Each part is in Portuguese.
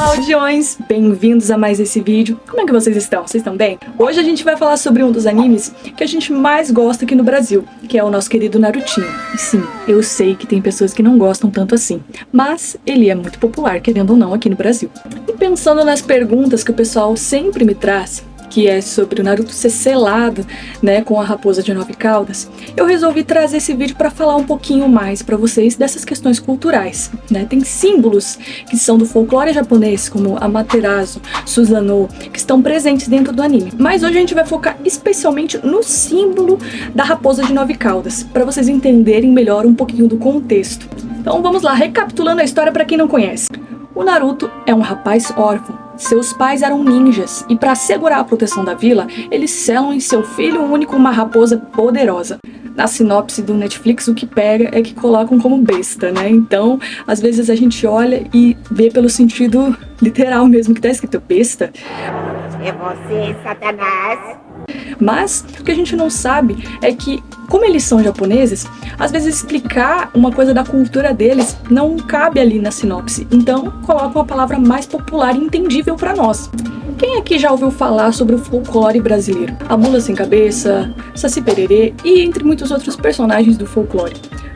Olá, audiões! Bem-vindos a mais esse vídeo. Como é que vocês estão? Vocês estão bem? Hoje a gente vai falar sobre um dos animes que a gente mais gosta aqui no Brasil, que é o nosso querido Narutinho. E sim, eu sei que tem pessoas que não gostam tanto assim, mas ele é muito popular, querendo ou não, aqui no Brasil. E pensando nas perguntas que o pessoal sempre me traz, que é sobre o Naruto ser selado, né, com a raposa de 9 caudas, eu resolvi trazer esse vídeo para falar um pouquinho mais para vocês dessas questões culturais, né? Tem símbolos que são do folclore japonês, como Amaterasu, Susanoo, que estão presentes dentro do anime. Mas hoje a gente vai focar especialmente no símbolo da raposa de 9 caudas, para vocês entenderem melhor um pouquinho do contexto. Então vamos lá, recapitulando a história para quem não conhece. O Naruto é um rapaz órfão. Seus pais eram ninjas e, para assegurar a proteção da vila, eles selam em seu filho único uma raposa poderosa. Na sinopse do Netflix, o que pega é que colocam como besta, né? Então, às vezes a gente olha e vê pelo sentido literal mesmo, que tá escrito besta. É você, Satanás. Mas o que a gente não sabe é que, como eles são japoneses, às vezes explicar uma coisa da cultura deles não cabe ali na sinopse. Então, colocam a palavra mais popular e entendível para nós. Quem aqui já ouviu falar sobre o folclore brasileiro? A Mula Sem Cabeça, Saci Pererê e entre muitos outros personagens do folclore.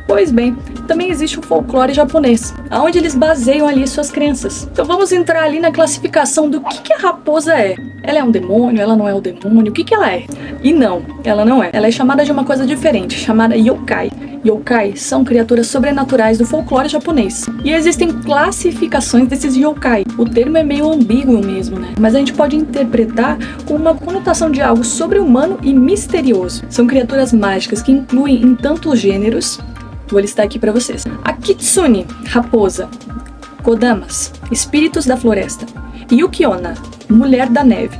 Pois bem, também existe o folclore japonês, onde eles baseiam ali suas crenças. Então vamos entrar ali na classificação do que a raposa é. Ela é um demônio? Ela não é um demônio? O que ela é? E não, ela não é. Ela é chamada de uma coisa diferente, chamada yokai. Yokai são criaturas sobrenaturais do folclore japonês. E existem classificações desses yokai. O termo é meio ambíguo mesmo, né? Mas a gente pode interpretar com uma conotação de algo sobre-humano e misterioso. São criaturas mágicas que incluem em tantos gêneros. Vou listar aqui para vocês. A Kitsune, raposa. Kodamas, espíritos da floresta. Yukiona, mulher da neve.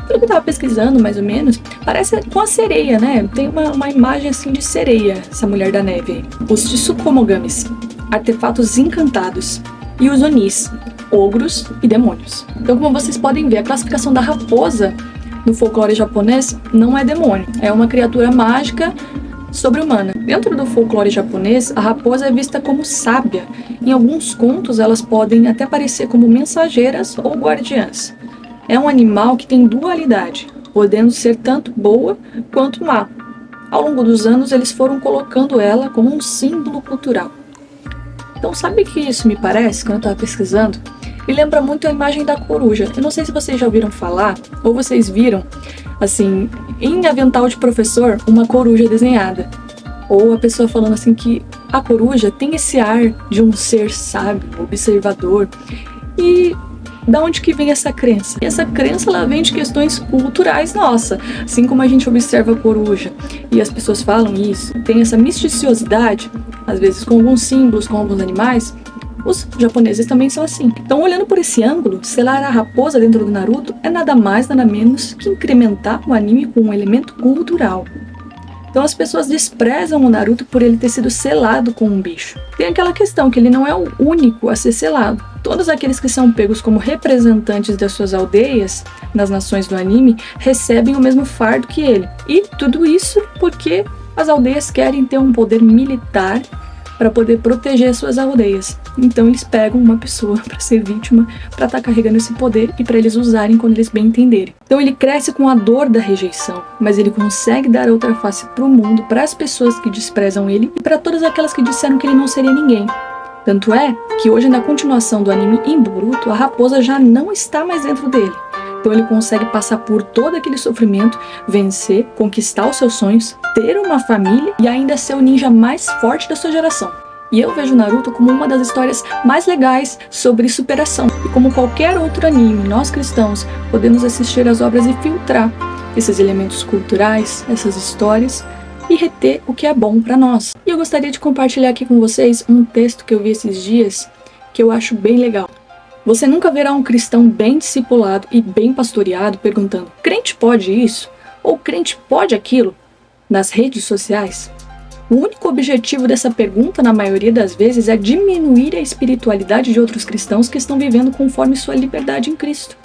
Pelo que eu tava pesquisando, mais ou menos, parece com a sereia, né? Tem uma imagem assim de sereia, essa mulher da neve aí. Os Tsukumogamis, artefatos encantados. E os Onis, ogros e demônios. Então, como vocês podem ver, a classificação da raposa no folclore japonês não é demônio. É uma criatura mágica sobre-humana. Dentro do folclore japonês, a raposa é vista como sábia. Em alguns contos, elas podem até aparecer como mensageiras ou guardiãs. É um animal que tem dualidade, podendo ser tanto boa quanto má. Ao longo dos anos, eles foram colocando ela como um símbolo cultural. Então, sabe o que isso me parece, quando eu estava pesquisando? Me lembra muito a imagem da coruja. Eu não sei se vocês já ouviram falar, ou vocês viram, assim, em avental de professor, uma coruja desenhada. Ou a pessoa falando assim que a coruja tem esse ar de um ser sábio, observador. E da onde que vem essa crença? E essa crença, ela vem de questões culturais nossa. Assim como a gente observa a coruja e as pessoas falam isso, tem essa misticiosidade, às vezes com alguns símbolos, com alguns animais. Os japoneses também são assim. Então, olhando por esse ângulo, selar a raposa dentro do Naruto é nada mais, nada menos que incrementar o anime com um elemento cultural. Então as pessoas desprezam o Naruto por ele ter sido selado com um bicho. Tem aquela questão que ele não é o único a ser selado. Todos aqueles que são pegos como representantes das suas aldeias nas nações do anime recebem o mesmo fardo que ele. E tudo isso porque as aldeias querem ter um poder militar para poder proteger suas aldeias. Então eles pegam uma pessoa para ser vítima, para estar carregando esse poder e para eles usarem quando eles bem entenderem. Então ele cresce com a dor da rejeição, mas ele consegue dar outra face para o mundo, para as pessoas que desprezam ele e para todas aquelas que disseram que ele não seria ninguém. Tanto é que hoje, na continuação do anime em Boruto, a raposa já não está mais dentro dele. Então ele consegue passar por todo aquele sofrimento, vencer, conquistar os seus sonhos, ter uma família e ainda ser o ninja mais forte da sua geração. E eu vejo Naruto como uma das histórias mais legais sobre superação. E como qualquer outro anime, nós cristãos podemos assistir às obras e filtrar esses elementos culturais, essas histórias, e reter o que é bom para nós. E eu gostaria de compartilhar aqui com vocês um texto que eu vi esses dias, que eu acho bem legal. Você nunca verá um cristão bem discipulado e bem pastoreado perguntando: crente pode isso? Ou crente pode aquilo? Nas redes sociais? O único objetivo dessa pergunta, na maioria das vezes, é diminuir a espiritualidade de outros cristãos que estão vivendo conforme sua liberdade em Cristo.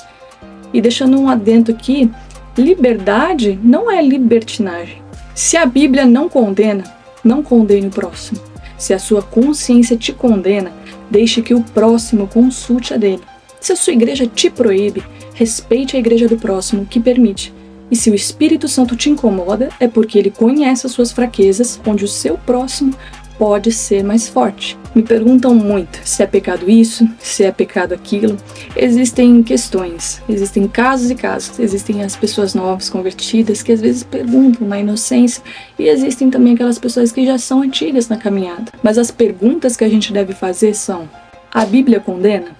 E deixando um adendo aqui, liberdade não é libertinagem. Se a Bíblia não condena, não condene o próximo. Se a sua consciência te condena, deixe que o próximo consulte a dele. Se a sua igreja te proíbe, respeite a igreja do próximo que permite. E se o Espírito Santo te incomoda, é porque ele conhece as suas fraquezas, onde o seu próximo pode ser mais forte. Me perguntam muito se é pecado isso, se é pecado aquilo. Existem questões, existem casos e casos. Existem as pessoas novas, convertidas, que às vezes perguntam na inocência, e existem também aquelas pessoas que já são antigas na caminhada. Mas as perguntas que a gente deve fazer são: a Bíblia condena?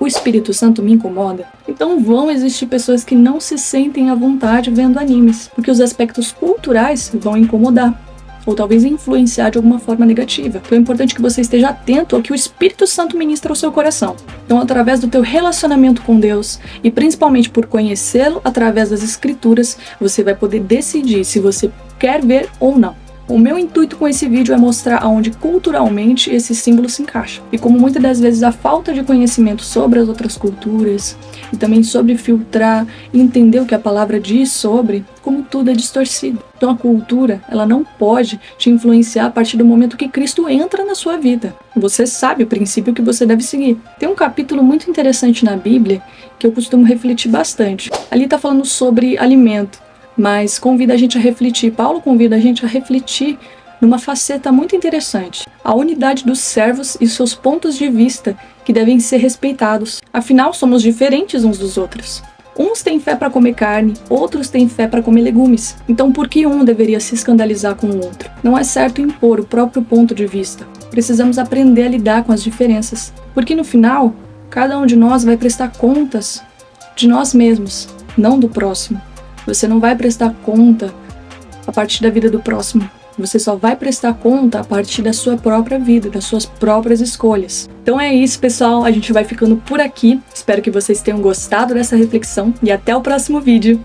O Espírito Santo me incomoda? Então vão existir pessoas que não se sentem à vontade vendo animes, porque os aspectos culturais vão incomodar, ou talvez influenciar de alguma forma negativa. Então é importante que você esteja atento ao que o Espírito Santo ministra ao seu coração. Então, através do teu relacionamento com Deus, e principalmente por conhecê-lo através das Escrituras, você vai poder decidir se você quer ver ou não. O meu intuito com esse vídeo é mostrar aonde culturalmente esse símbolo se encaixa. E como muitas das vezes a falta de conhecimento sobre as outras culturas, e também sobre filtrar e entender o que a palavra diz sobre, como tudo é distorcido. Então a cultura, ela não pode te influenciar a partir do momento que Cristo entra na sua vida. Você sabe o princípio que você deve seguir. Tem um capítulo muito interessante na Bíblia que eu costumo refletir bastante. Ali está falando sobre alimento, mas convida a gente a refletir. Paulo convida a gente a refletir numa faceta muito interessante: a unidade dos servos e seus pontos de vista que devem ser respeitados. Afinal, somos diferentes uns dos outros. Uns têm fé para comer carne, outros têm fé para comer legumes. Então por que um deveria se escandalizar com o outro? Não é certo impor o próprio ponto de vista. Precisamos aprender a lidar com as diferenças, porque no final, cada um de nós vai prestar contas de nós mesmos, não do próximo. Você não vai prestar conta a partir da vida do próximo. Você só vai prestar conta a partir da sua própria vida, das suas próprias escolhas. Então é isso, pessoal. A gente vai ficando por aqui. Espero que vocês tenham gostado dessa reflexão e até o próximo vídeo.